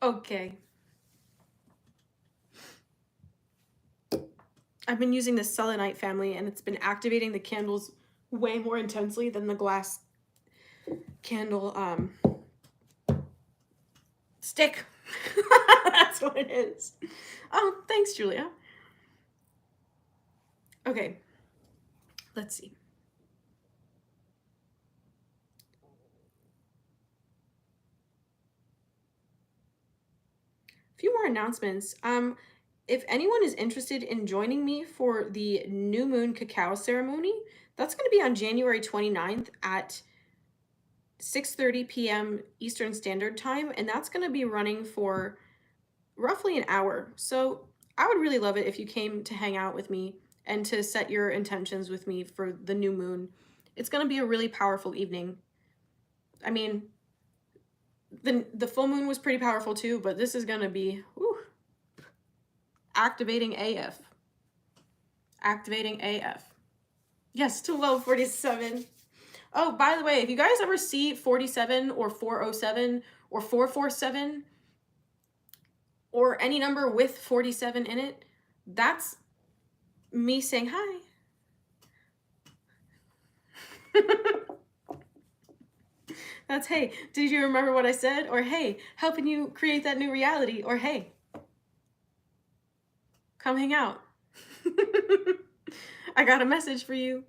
okay. I've been using this selenite family and it's been activating the candles way more intensely than the glass candle stick. That's what it is. Oh, thanks, Julia. Okay, let's see. A few more announcements. If anyone is interested in joining me for the new moon cacao ceremony, that's going to be on January 29th at 6:30 p.m. Eastern Standard Time, and that's going to be running for roughly an hour. So I would really love it if you came to hang out with me and to set your intentions with me for the new moon. It's going to be a really powerful evening. I mean, the full moon was pretty powerful too, but this is going to be activating AF. Activating AF. Yes, to level 47. Oh, by the way, if you guys ever see 47 or 407 or 447 or any number with 47 in it, that's me saying hi. That's, hey, did you remember what I said? Or, hey, helping you create that new reality. Or, hey, come hang out. I got a message for you.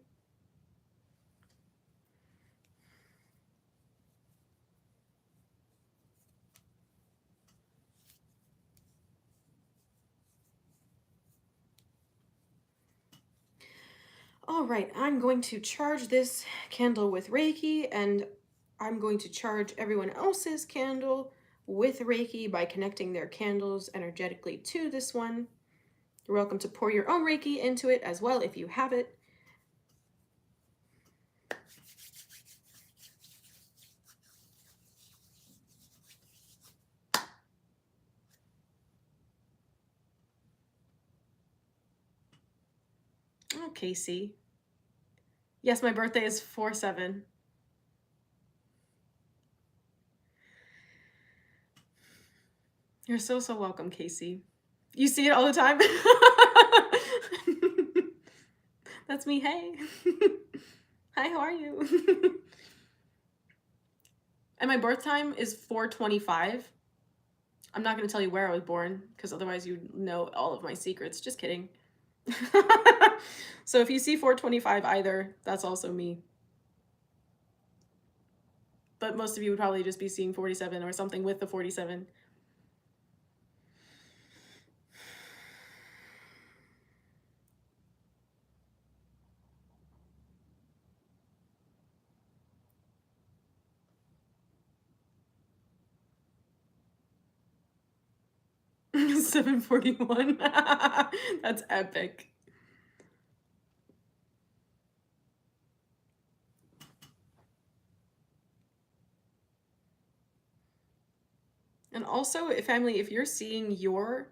All right, I'm going to charge this candle with Reiki, and I'm going to charge everyone else's candle with Reiki by connecting their candles energetically to this one. You're welcome to pour your own Reiki into it as well if you have it. Oh, Casey. Yes, my birthday is 4/7. You're so welcome, Casey. You see it all the time? That's me. Hey. Hi, how are you? And my birth time is 4/25. I'm not going to tell you where I was born because otherwise you'd know all of my secrets. Just kidding. So if you see 4/25 either, that's also me. But most of you would probably just be seeing 47 or something with the 47. $7.41. That's epic. And also, family, if you're seeing your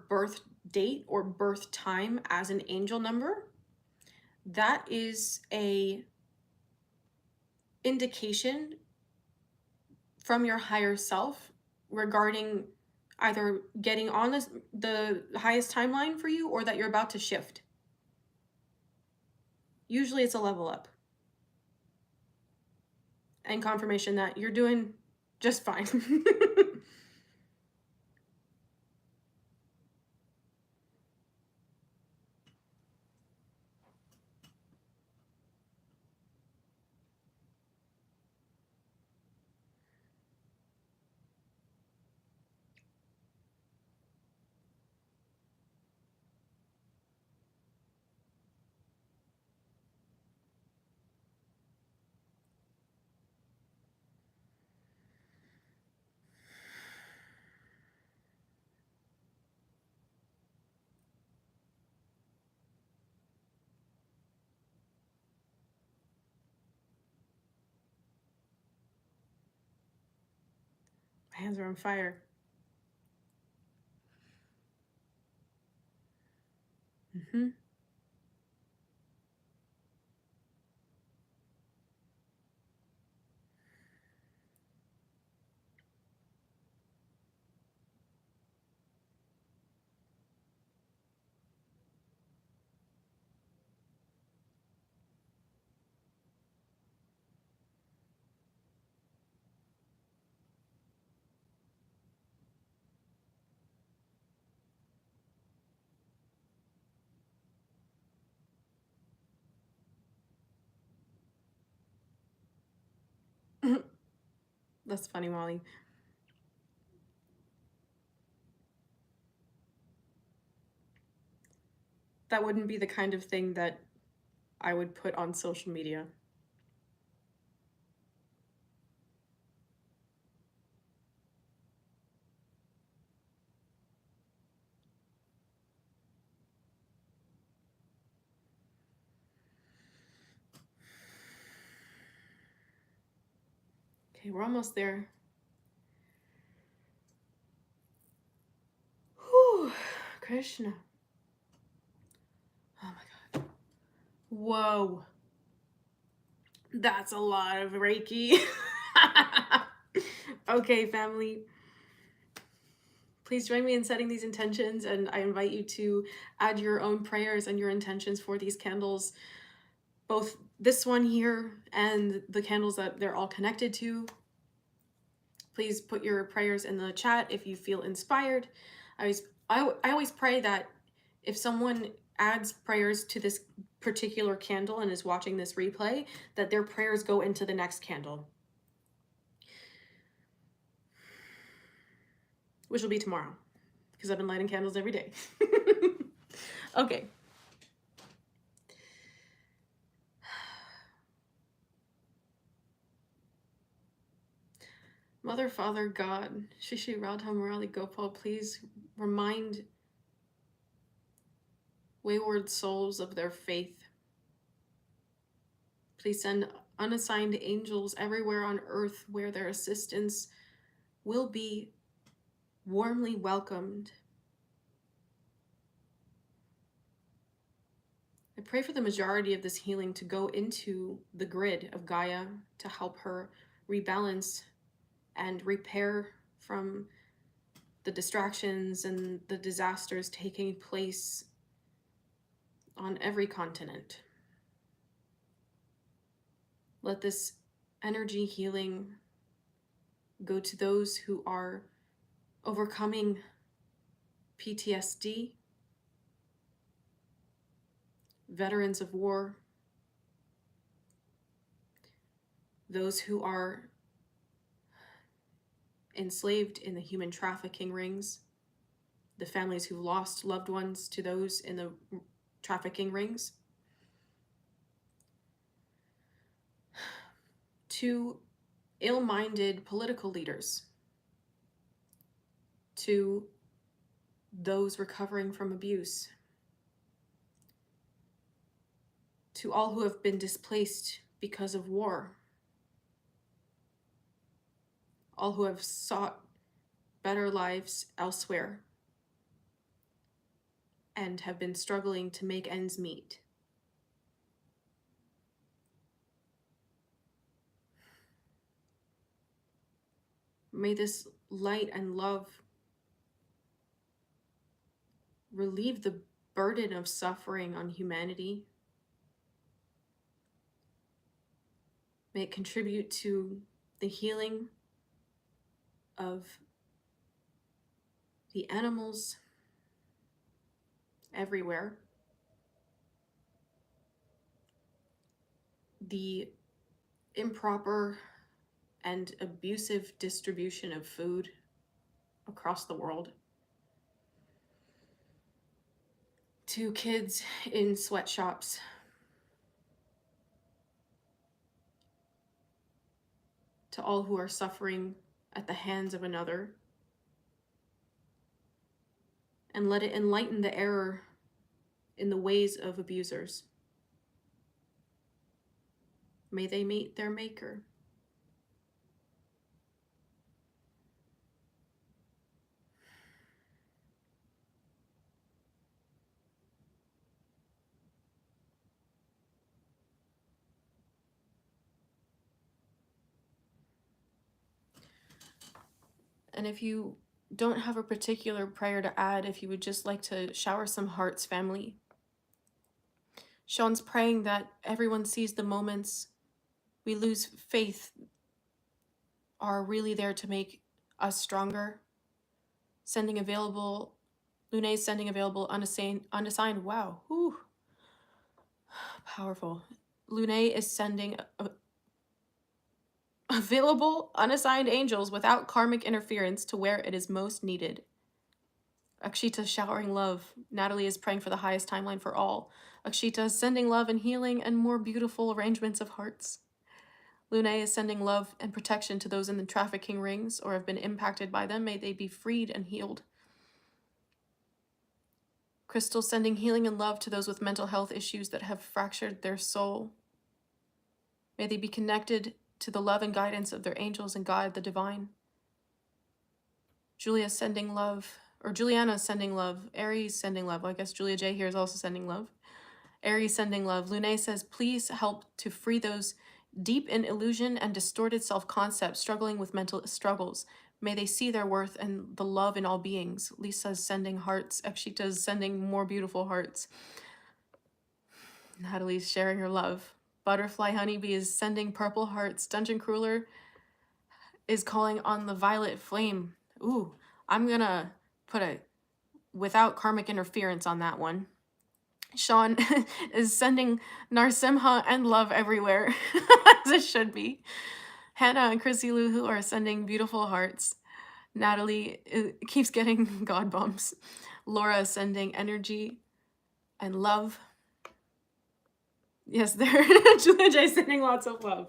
birth date or birth time as an angel number, that is a indication from your higher self regarding either getting on the highest timeline for you or that you're about to shift. Usually it's a level up and confirmation that you're doing just fine. My hands are on fire. Mm-hmm. That's funny, Molly. That wouldn't be the kind of thing that I would put on social media. Okay, we're almost there. Whew, Krishna. Oh my God. Whoa. That's a lot of Reiki. Okay, family. Please join me in setting these intentions, and I invite you to add your own prayers and your intentions for these candles, both this one here and the candles that they're all connected to. Please put your prayers in the chat if you feel inspired. I always pray that if someone adds prayers to this particular candle and is watching this replay, that their prayers go into the next candle, which will be tomorrow because I've been lighting candles every day. Okay, Mother, Father, God, Shishi Radha Murali Gopal, please remind wayward souls of their faith. Please send unassigned angels everywhere on earth where their assistance will be warmly welcomed. I pray for the majority of this healing to go into the grid of Gaia to help her rebalance and repair from the distractions and the disasters taking place on every continent. Let this energy healing go to those who are overcoming PTSD, veterans of war, those who are enslaved in the human trafficking rings, the families who lost loved ones to those in the trafficking rings, to ill-minded political leaders, to those recovering from abuse, to all who have been displaced because of war, all who have sought better lives elsewhere and have been struggling to make ends meet. May this light and love relieve the burden of suffering on humanity. May it contribute to the healing of the animals everywhere, the improper and abusive distribution of food across the world, to kids in sweatshops, to all who are suffering at the hands of another, and let it enlighten the error in the ways of abusers. May they meet their maker. And if you don't have a particular prayer to add, if you would just like to shower some hearts, family. Sean's praying that everyone sees the moments we lose faith are really there to make us stronger. Sending available, Lune's sending available unassigned, wow, whew, powerful. Lune is sending available unassigned angels without karmic interference to where it is most needed. Akshita showering love. Natalie is praying for the highest timeline for all. Akshita is sending love and healing and more beautiful arrangements of hearts. Lune is sending love and protection to those in the trafficking rings or have been impacted by them. May they be freed and healed. Crystal sending healing and love to those with mental health issues that have fractured their soul. May they be connected to the love and guidance of their angels and God, the divine. Julia sending love, or Juliana sending love. Aries sending love. Well, I guess Julia J here is also sending love. Aries sending love. Lune says, please help to free those deep in illusion and distorted self-concept, struggling with mental struggles. May they see their worth and the love in all beings. Lisa's sending hearts. Akshita's sending more beautiful hearts. Natalie's sharing her love. Butterfly Honeybee is sending purple hearts. Dungeon Crueler is calling on the violet flame. Ooh, I'm gonna put a without karmic interference on that one. Sean is sending Narsimha and love everywhere, as it should be. Hannah and Chrissy Lou who are sending beautiful hearts. Natalie keeps getting God bumps. Laura is sending energy and love. Yes, there. Julia J sending lots of love.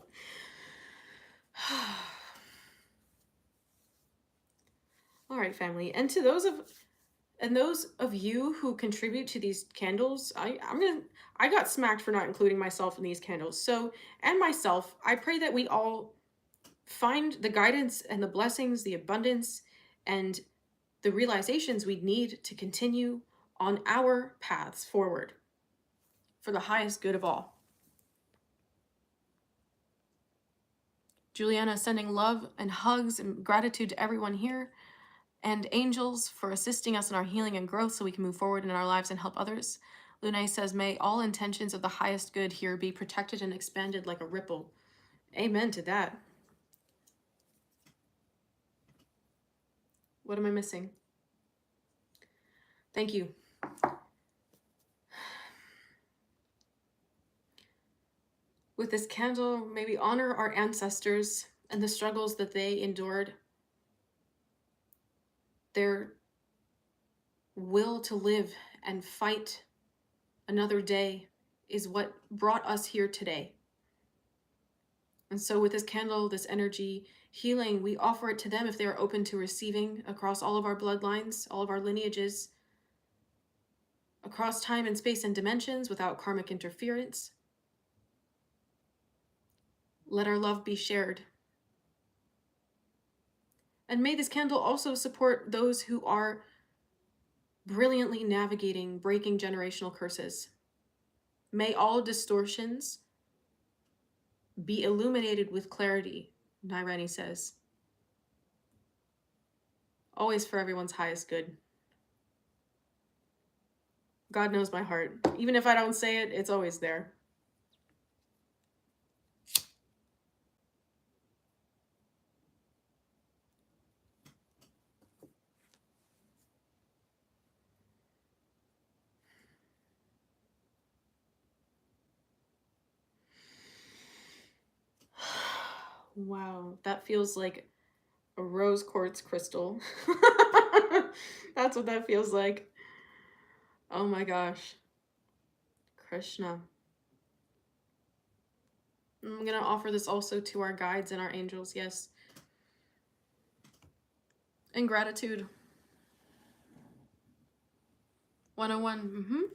All right, family. And to those of you who contribute to these candles, I got smacked for not including myself in these candles. So, and myself, I pray that we all find the guidance and the blessings, the abundance, and the realizations we need to continue on our paths forward for the highest good of all. Juliana sending love and hugs and gratitude to everyone here, and angels for assisting us in our healing and growth so we can move forward in our lives and help others. Lune says, may all intentions of the highest good here be protected and expanded like a ripple. Amen to that. What am I missing? Thank you. With this candle, may we honor our ancestors and the struggles that they endured. Their will to live and fight another day is what brought us here today. And so with this candle, this energy healing, we offer it to them if they are open to receiving across all of our bloodlines, all of our lineages, across time and space and dimensions without karmic interference. Let our love be shared. And may this candle also support those who are brilliantly navigating breaking generational curses. May all distortions be illuminated with clarity, Nairani says. Always for everyone's highest good. God knows my heart. Even if I don't say it, it's always there. Wow, that feels like a rose quartz crystal. That's what that feels like. Oh my gosh. Krishna. I'm going to offer this also to our guides and our angels, yes. And gratitude. 101.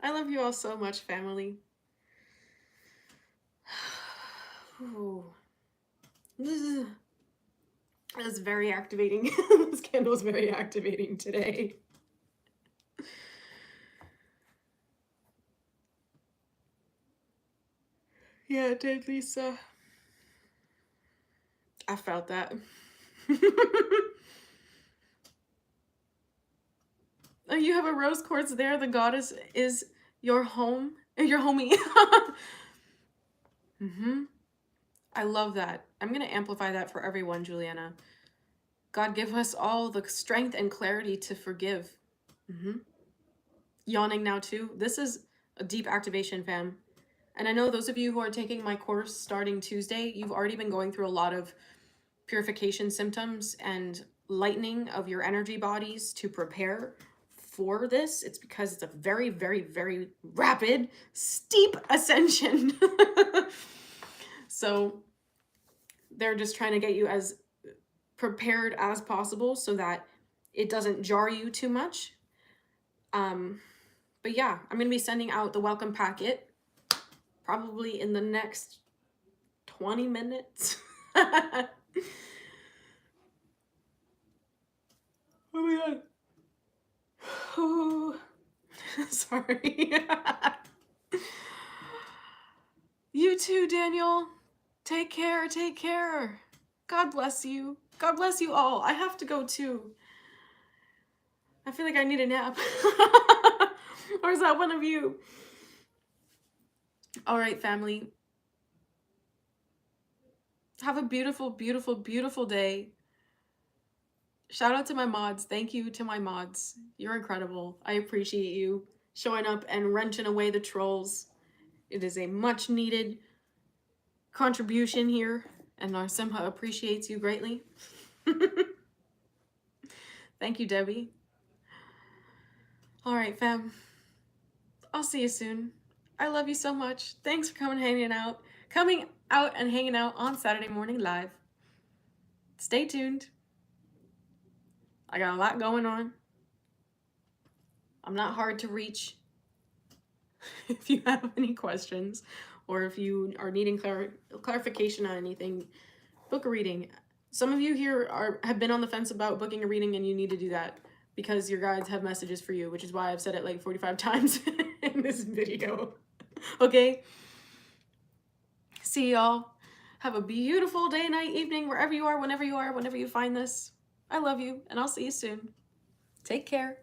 I love you all so much, family. Ooh. This is very activating. This candle is very activating today. Yeah, it did, Lisa. I felt that. Oh, you have a rose quartz there. The goddess is your home, your homie. I love that. I'm going to amplify that for everyone, Juliana. God, give us all the strength and clarity to forgive. Yawning now too. This is a deep activation, fam. And I know those of you who are taking my course starting Tuesday, you've already been going through a lot of purification symptoms and lightening of your energy bodies to prepare for this. It's because it's a very, very, very rapid, steep ascension. So they're just trying to get you as prepared as possible so that it doesn't jar you too much. But yeah, I'm going to be sending out the welcome packet probably in the next 20 minutes. Oh my god. Oh, sorry. You too, Daniel. Take care, take care. God bless you. God bless you all. I have to go too. I feel like I need a nap. Or is that one of you? All right, family. Have a beautiful, beautiful, beautiful day. Shout out to my mods. Thank you to my mods. You're incredible. I appreciate you showing up and wrenching away the trolls. It is a much needed contribution here, and our Simha appreciates you greatly. Thank you, Debbie. All right, fam. I'll see you soon. I love you so much. Thanks for coming out and hanging out on Saturday morning live. Stay tuned. I got a lot going on. I'm not hard to reach. If you have any questions, or if you are needing clarification on anything, book a reading. Some of you here have been on the fence about booking a reading, and you need to do that because your guides have messages for you, which is why I've said it like 45 times in this video. Okay? See y'all. Have a beautiful day, night, evening, wherever you are, whenever you find this. I love you, and I'll see you soon. Take care.